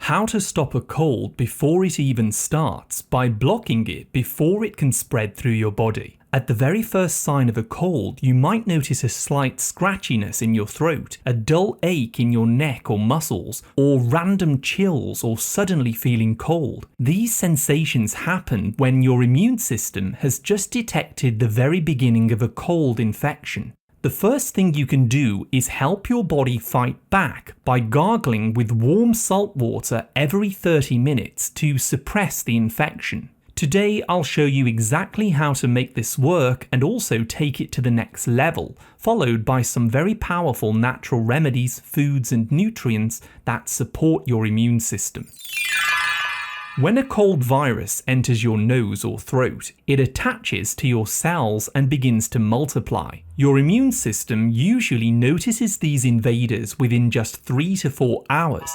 How to stop a cold before it even starts by blocking it before it can spread through your body. At the very first sign of a cold, you might notice a slight scratchiness in your throat, a dull ache in your neck or muscles, or random chills or suddenly feeling cold. These sensations happen when your immune system has just detected the very beginning of a cold infection. The first thing you can do is help your body fight back by gargling with warm salt water every 30 minutes to suppress the infection. Today I'll show you exactly how to make this work and also take it to the next level, followed by some very powerful natural remedies, foods and nutrients that support your immune system. When a cold virus enters your nose or throat, it attaches to your cells and begins to multiply. Your immune system usually notices these invaders within just 3 to 4 hours,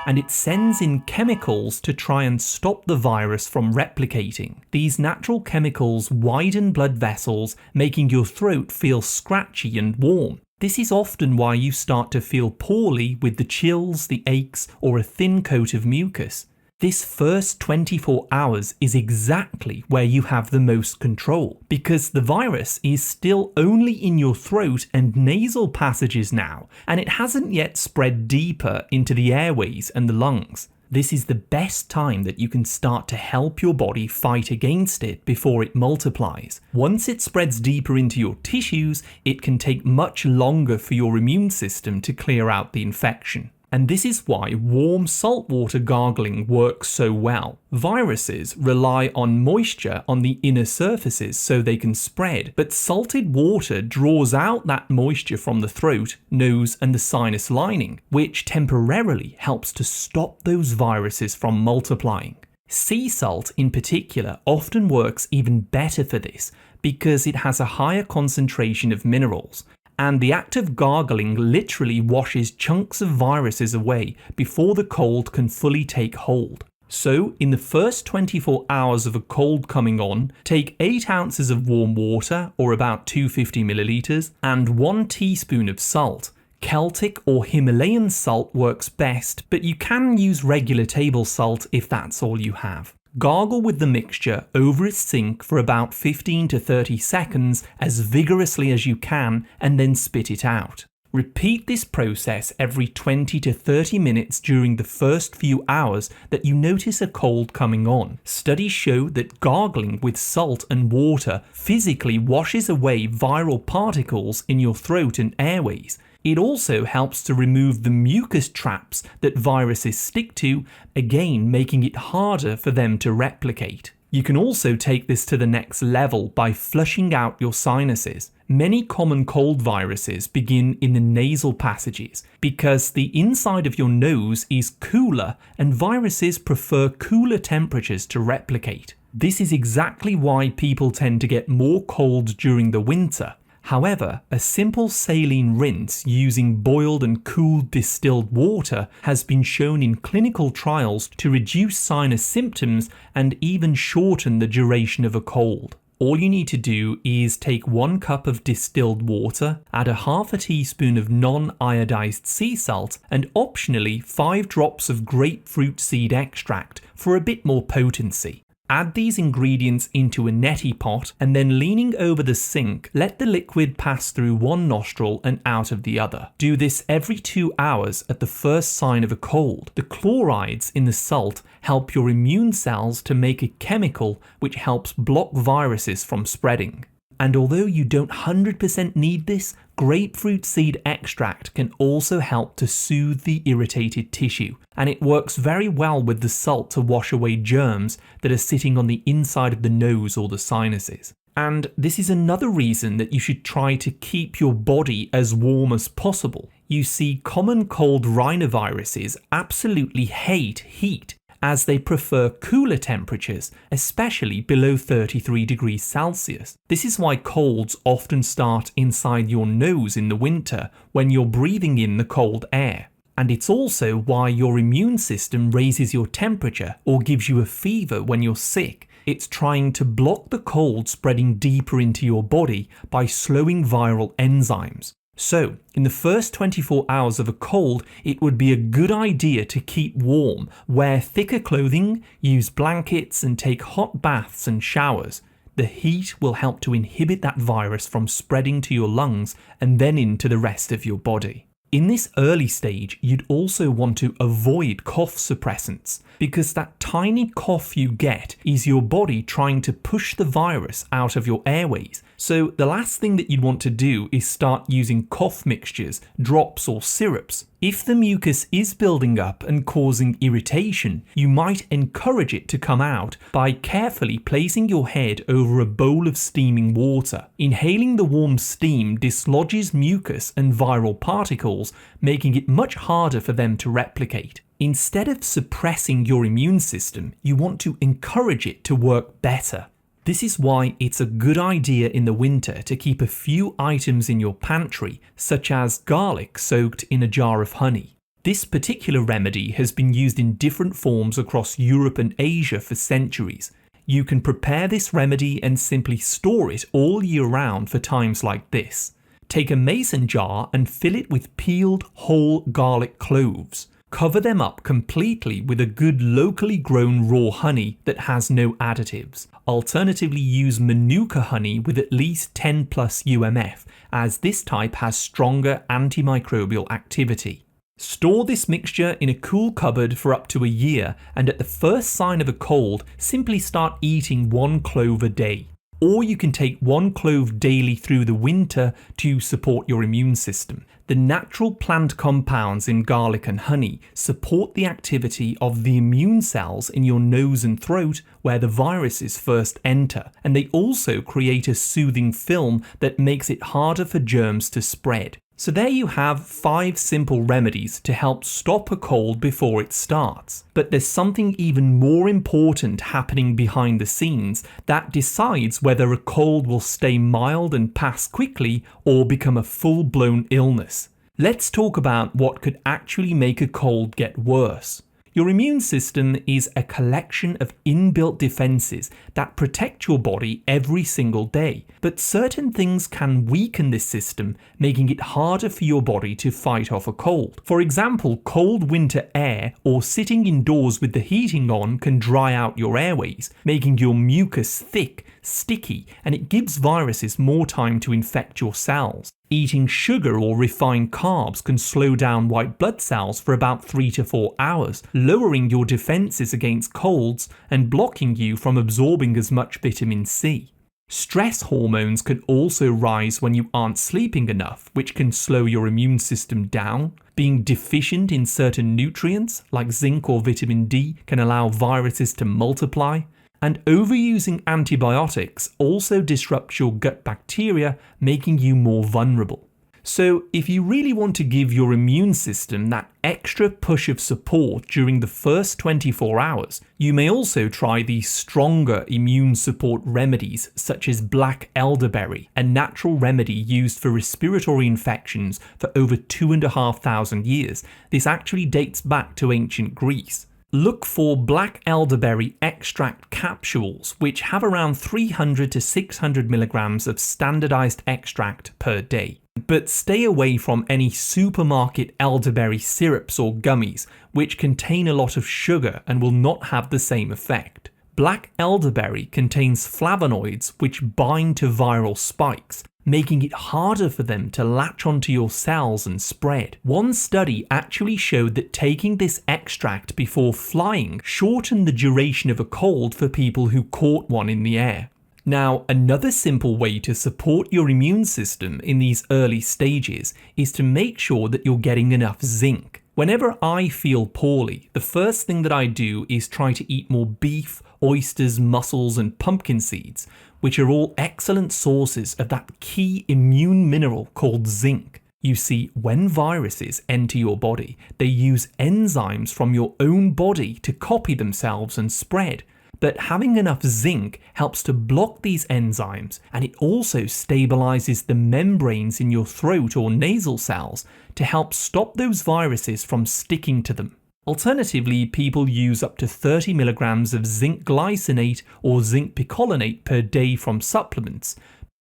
and it sends in chemicals to try and stop the virus from replicating. These natural chemicals widen blood vessels, making your throat feel scratchy and warm. This is often why you start to feel poorly with the chills, the aches, or a thin coat of mucus. This first 24 hours is exactly where you have the most control, because the virus is still only in your throat and nasal passages now, and it hasn't yet spread deeper into the airways and the lungs. This is the best time that you can start to help your body fight against it before it multiplies. Once it spreads deeper into your tissues, it can take much longer for your immune system to clear out the infection. And this is why warm saltwater gargling works so well. Viruses rely on moisture on the inner surfaces so they can spread, but salted water draws out that moisture from the throat, nose and the sinus lining, which temporarily helps to stop those viruses from multiplying. Sea salt in particular often works even better for this because it has a higher concentration of minerals. And the act of gargling literally washes chunks of viruses away before the cold can fully take hold. So, in the first 24 hours of a cold coming on, take 8 ounces of warm water, or about 250 milliliters, and 1 teaspoon of salt. Celtic or Himalayan salt works best, but you can use regular table salt if that's all you have. Gargle with the mixture over a sink for about 15 to 30 seconds as vigorously as you can and then spit it out. Repeat this process every 20 to 30 minutes during the first few hours that you notice a cold coming on. Studies show that gargling with salt and water physically washes away viral particles in your throat and airways. It also helps to remove the mucus traps that viruses stick to, again making it harder for them to replicate. You can also take this to the next level by flushing out your sinuses. Many common cold viruses begin in the nasal passages because the inside of your nose is cooler and viruses prefer cooler temperatures to replicate. This is exactly why people tend to get more cold during the winter. However, a simple saline rinse using boiled and cooled distilled water has been shown in clinical trials to reduce sinus symptoms and even shorten the duration of a cold. All you need to do is take 1 cup of distilled water, add a half a teaspoon of non-iodized sea salt, and optionally 5 drops of grapefruit seed extract for a bit more potency. Add these ingredients into a neti pot and then leaning over the sink, let the liquid pass through one nostril and out of the other. Do this every 2 hours at the first sign of a cold. The chlorides in the salt help your immune cells to make a chemical which helps block viruses from spreading. And although you don't 100% need this, grapefruit seed extract can also help to soothe the irritated tissue, and it works very well with the salt to wash away germs that are sitting on the inside of the nose or the sinuses. And this is another reason that you should try to keep your body as warm as possible. You see, common cold rhinoviruses absolutely hate heat, as they prefer cooler temperatures, especially below 33 degrees Celsius. This is why colds often start inside your nose in the winter when you're breathing in the cold air. And it's also why your immune system raises your temperature or gives you a fever when you're sick. It's trying to block the cold spreading deeper into your body by slowing viral enzymes. So, in the first 24 hours of a cold, it would be a good idea to keep warm, wear thicker clothing, use blankets, and take hot baths and showers. The heat will help to inhibit that virus from spreading to your lungs and then into the rest of your body. In this early stage, you'd also want to avoid cough suppressants, because that tiny cough you get is your body trying to push the virus out of your airways. So the last thing that you'd want to do is start using cough mixtures, drops or syrups. If the mucus is building up and causing irritation, you might encourage it to come out by carefully placing your head over a bowl of steaming water. Inhaling the warm steam dislodges mucus and viral particles, making it much harder for them to replicate. Instead of suppressing your immune system, you want to encourage it to work better. This is why it's a good idea in the winter to keep a few items in your pantry, such as garlic soaked in a jar of honey. This particular remedy has been used in different forms across Europe and Asia for centuries. You can prepare this remedy and simply store it all year round for times like this. Take a mason jar and fill it with peeled whole garlic cloves. Cover them up completely with a good locally grown raw honey that has no additives. Alternatively, use Manuka honey with at least 10 plus UMF, as this type has stronger antimicrobial activity. Store this mixture in a cool cupboard for up to a year, and at the first sign of a cold, simply start eating 1 clove a day. Or you can take 1 clove daily through the winter to support your immune system. The natural plant compounds in garlic and honey support the activity of the immune cells in your nose and throat where the viruses first enter, and they also create a soothing film that makes it harder for germs to spread. So there you have 5 simple remedies to help stop a cold before it starts. But there's something even more important happening behind the scenes that decides whether a cold will stay mild and pass quickly or become a full-blown illness. Let's talk about what could actually make a cold get worse. Your immune system is a collection of inbuilt defenses that protect your body every single day, but certain things can weaken this system, making it harder for your body to fight off a cold. For example, cold winter air or sitting indoors with the heating on can dry out your airways, making your mucus thick, sticky, and it gives viruses more time to infect your cells. Eating sugar or refined carbs can slow down white blood cells for about 3 to 4 hours, lowering your defenses against colds and blocking you from absorbing as much vitamin C. Stress hormones can also rise when you aren't sleeping enough, which can slow your immune system down. Being deficient in certain nutrients, like zinc or vitamin D, can allow viruses to multiply. And overusing antibiotics also disrupts your gut bacteria, making you more vulnerable. So if you really want to give your immune system that extra push of support during the first 24 hours, you may also try these stronger immune support remedies such as black elderberry, a natural remedy used for respiratory infections for over 2,500 years. This actually dates back to ancient Greece. Look for black elderberry extract capsules, which have around 300 to 600 milligrams of standardized extract per day. But stay away from any supermarket elderberry syrups or gummies, which contain a lot of sugar and will not have the same effect. Black elderberry contains flavonoids which bind to viral spikes, making it harder for them to latch onto your cells and spread. One study actually showed that taking this extract before flying shortened the duration of a cold for people who caught one in the air. Now, another simple way to support your immune system in these early stages is to make sure that you're getting enough zinc. Whenever I feel poorly, the first thing that I do is try to eat more beef, oysters, mussels, and pumpkin seeds, which are all excellent sources of that key immune mineral called zinc. You see, when viruses enter your body, they use enzymes from your own body to copy themselves and spread. But having enough zinc helps to block these enzymes, and it also stabilizes the membranes in your throat or nasal cells to help stop those viruses from sticking to them. Alternatively, people use up to 30 milligrams of zinc glycinate or zinc picolinate per day from supplements,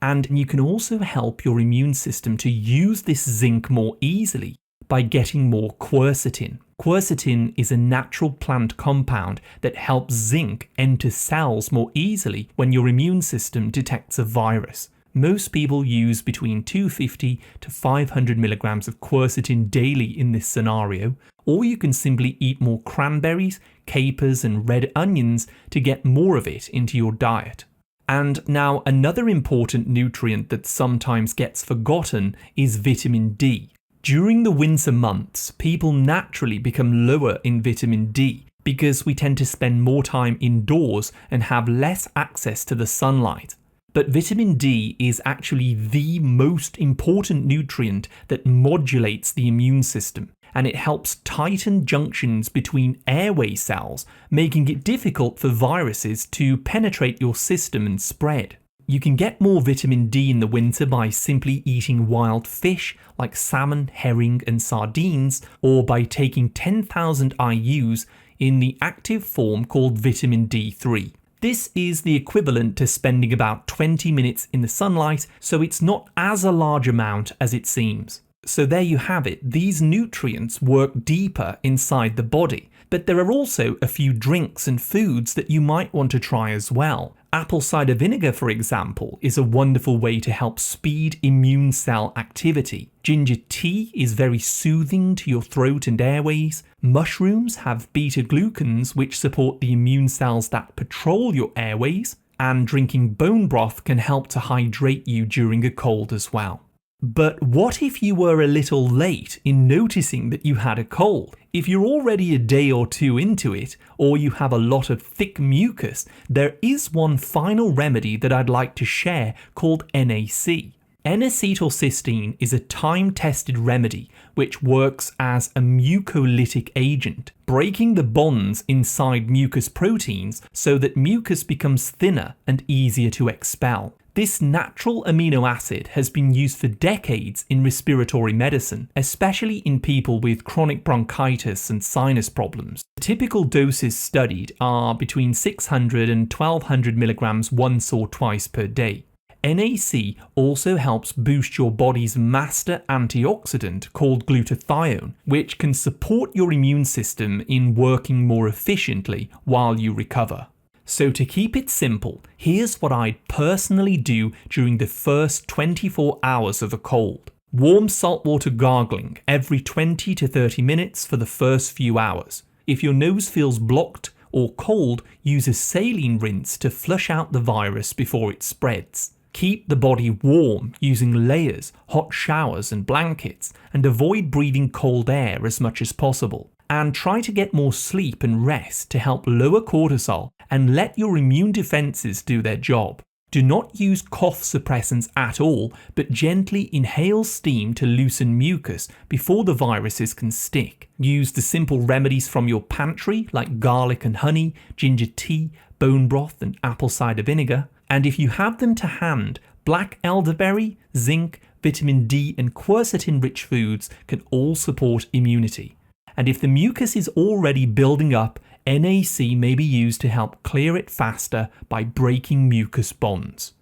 And you can also help your immune system to use this zinc more easily by getting more quercetin. Quercetin is a natural plant compound that helps zinc enter cells more easily when your immune system detects a virus. Most people use between 250 to 500 milligrams of quercetin daily in this scenario, or you can simply eat more cranberries, capers, and red onions to get more of it into your diet. And now another important nutrient that sometimes gets forgotten is vitamin D. During the winter months, people naturally become lower in vitamin D because we tend to spend more time indoors and have less access to the sunlight. But vitamin D is actually the most important nutrient that modulates the immune system, and it helps tighten junctions between airway cells, making it difficult for viruses to penetrate your system and spread. You can get more vitamin D in the winter by simply eating wild fish like salmon, herring, and sardines, or by taking 10,000 IUs in the active form called vitamin D3. This is the equivalent to spending about 20 minutes in the sunlight, so it's not as a large amount as it seems. So there you have it, these nutrients work deeper inside the body. But there are also a few drinks and foods that you might want to try as well. Apple cider vinegar, for example, is a wonderful way to help speed immune cell activity. Ginger tea is very soothing to your throat and airways. Mushrooms have beta-glucans which support the immune cells that patrol your airways. And drinking bone broth can help to hydrate you during a cold as well. But what if you were a little late in noticing that you had a cold? If you're already a day or two into it, or you have a lot of thick mucus, there is one final remedy that I'd like to share called NAC. N-acetylcysteine is a time-tested remedy which works as a mucolytic agent, breaking the bonds inside mucus proteins so that mucus becomes thinner and easier to expel. This natural amino acid has been used for decades in respiratory medicine, especially in people with chronic bronchitis and sinus problems. The typical doses studied are between 600 and 1200 milligrams once or twice per day. NAC also helps boost your body's master antioxidant called glutathione, which can support your immune system in working more efficiently while you recover. So to keep it simple, here's what I'd personally do during the first 24 hours of a cold. Warm saltwater gargling every 20 to 30 minutes for the first few hours. If your nose feels blocked or cold, use a saline rinse to flush out the virus before it spreads. Keep the body warm using layers, hot showers and blankets, and avoid breathing cold air as much as possible. And try to get more sleep and rest to help lower cortisol and let your immune defenses do their job. Do not use cough suppressants at all, but gently inhale steam to loosen mucus before the viruses can stick. Use the simple remedies from your pantry like garlic and honey, ginger tea, bone broth and apple cider vinegar. And if you have them to hand, black elderberry, zinc, vitamin D and quercetin-rich foods can all support immunity. And if the mucus is already building up, NAC may be used to help clear it faster by breaking mucus bonds.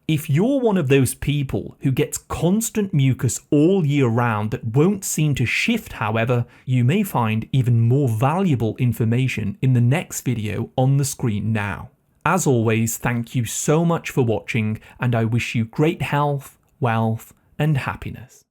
If you're one of those people who gets constant mucus all year round that won't seem to shift, however, you may find even more valuable information in the next video on the screen now. As always, thank you so much for watching, and I wish you great health, wealth, and happiness.